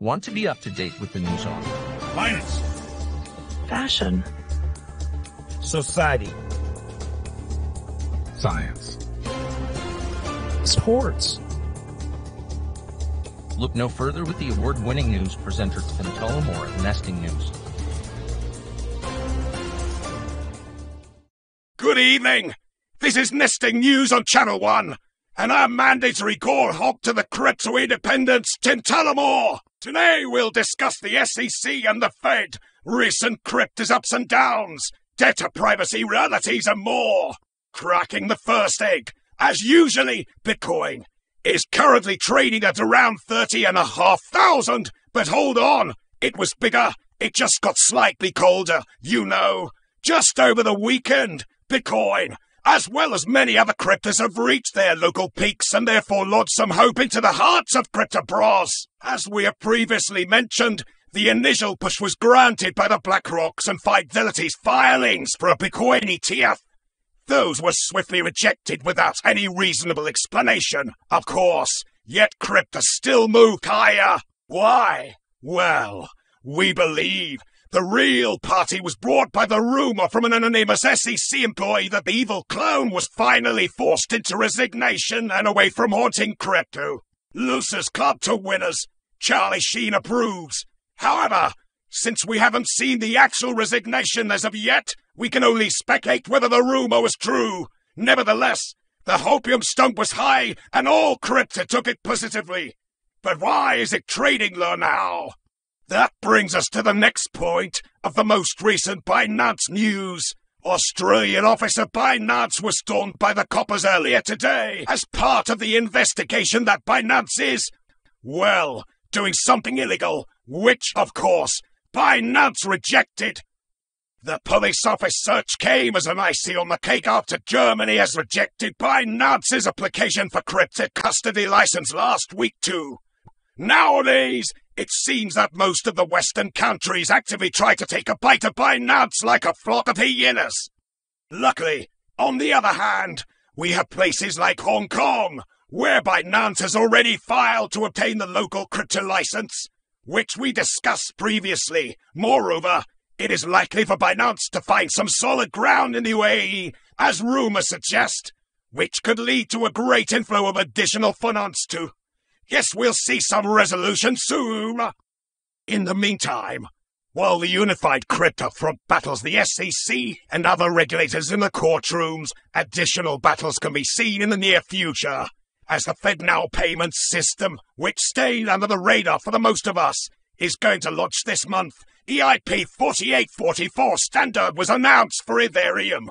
Want to be up to date with the news on Binance, fashion, society, science, sports. Look no further with the award-winning news presenter Tim Tullamore at Nesting News. Good evening. This is Nesting News on Channel 1, and our mandatory call hog to the crypto independence, Tim Tullamore. Today we'll discuss the SEC and the Fed, recent crypto's ups and downs, data privacy realities and more. Cracking the first egg, as usually, Bitcoin is currently trading at around 30,500, but hold on, it was bigger, it just got slightly colder, just over the weekend. Bitcoin, as well as many other cryptos, have reached their local peaks and therefore lodged some hope into the hearts of crypto bros. As we have previously mentioned, the initial push was granted by the BlackRock's and Fidelity's filings for a Bitcoin ETF. Those were swiftly rejected without any reasonable explanation, of course, yet crypto still moved higher. Why? Well, we believe the real party was brought by the rumor from an anonymous SEC employee that the evil clone was finally forced into resignation and away from haunting crypto. Losers club to winners. Charlie Sheen approves. However, since we haven't seen the actual resignation as of yet, we can only speculate whether the rumor was true. Nevertheless, the hopium stump was high and all crypto took it positively. But why is it trading low now? That brings us to the next point of the most recent Binance news. Australian office of Binance was stormed by the coppers earlier today as part of the investigation that Binance is, well, doing something illegal, which, of course, Binance rejected. The police office search came as an icing on the cake after Germany has rejected Binance's application for crypto custody license last week too. Nowadays, it seems that most of the Western countries actively try to take a bite of Binance like a flock of hyenas. Luckily, on the other hand, we have places like Hong Kong, where Binance has already filed to obtain the local crypto license, which we discussed previously. Moreover, it is likely for Binance to find some solid ground in the UAE, as rumors suggest, which could lead to a great inflow of additional finance too. Yes, we'll see some resolution soon. In the meantime, while the unified crypto front battles the SEC and other regulators in the courtrooms, additional battles can be seen in the near future, as the FedNow payment system, which stayed under the radar for the most of us, is going to launch this month. EIP 4844 standard was announced for Ethereum.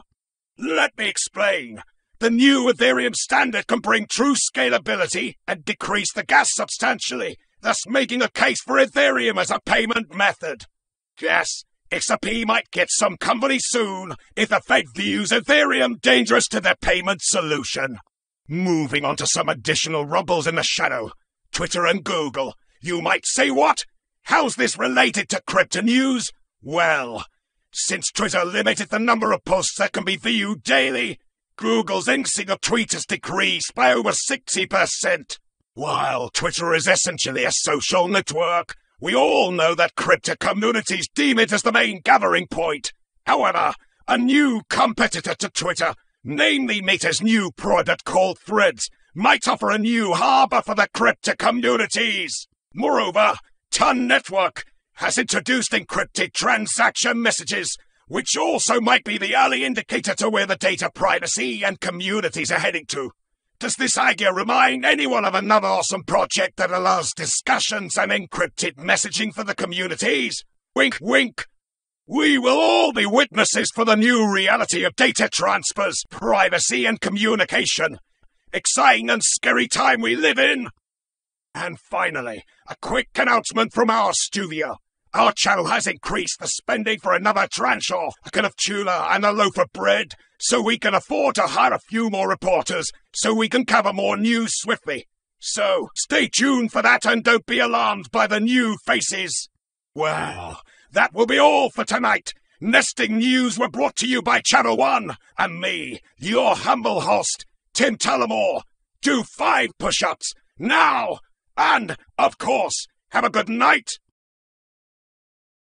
Let me explain. The new Ethereum standard can bring true scalability and decrease the gas substantially, thus making a case for Ethereum as a payment method. Yes, XRP might get some company soon if the Fed views Ethereum dangerous to their payment solution. Moving on to some additional rumbles in the shadow. Twitter and Google. You might say what? How's this related to crypto news? Well, since Twitter limited the number of posts that can be viewed daily, Google's inking of tweets has decreased by over 60%. While Twitter is essentially a social network, we all know that crypto communities deem it as the main gathering point. However, a new competitor to Twitter, namely Meta's new product called Threads, might offer a new harbor for the crypto communities. Moreover, Ton Network has introduced encrypted transaction messages, which also might be the early indicator to where the data privacy and communities are heading to. Does this idea remind anyone of another awesome project that allows discussions and encrypted messaging for the communities? Wink, wink. We will all be witnesses for the new reality of data transfers, privacy and communication. Exciting and scary time we live in. And finally, a quick announcement from our studio. Our channel has increased the spending for another tranche of a can of tuna and a loaf of bread, so we can afford to hire a few more reporters, so we can cover more news swiftly. So, stay tuned for that and don't be alarmed by the new faces. Well, that will be all for tonight. Nesting News were brought to you by Channel 1, and me, your humble host, Tim Tullamore. Do 5 push-ups, now! And, of course, Have a good night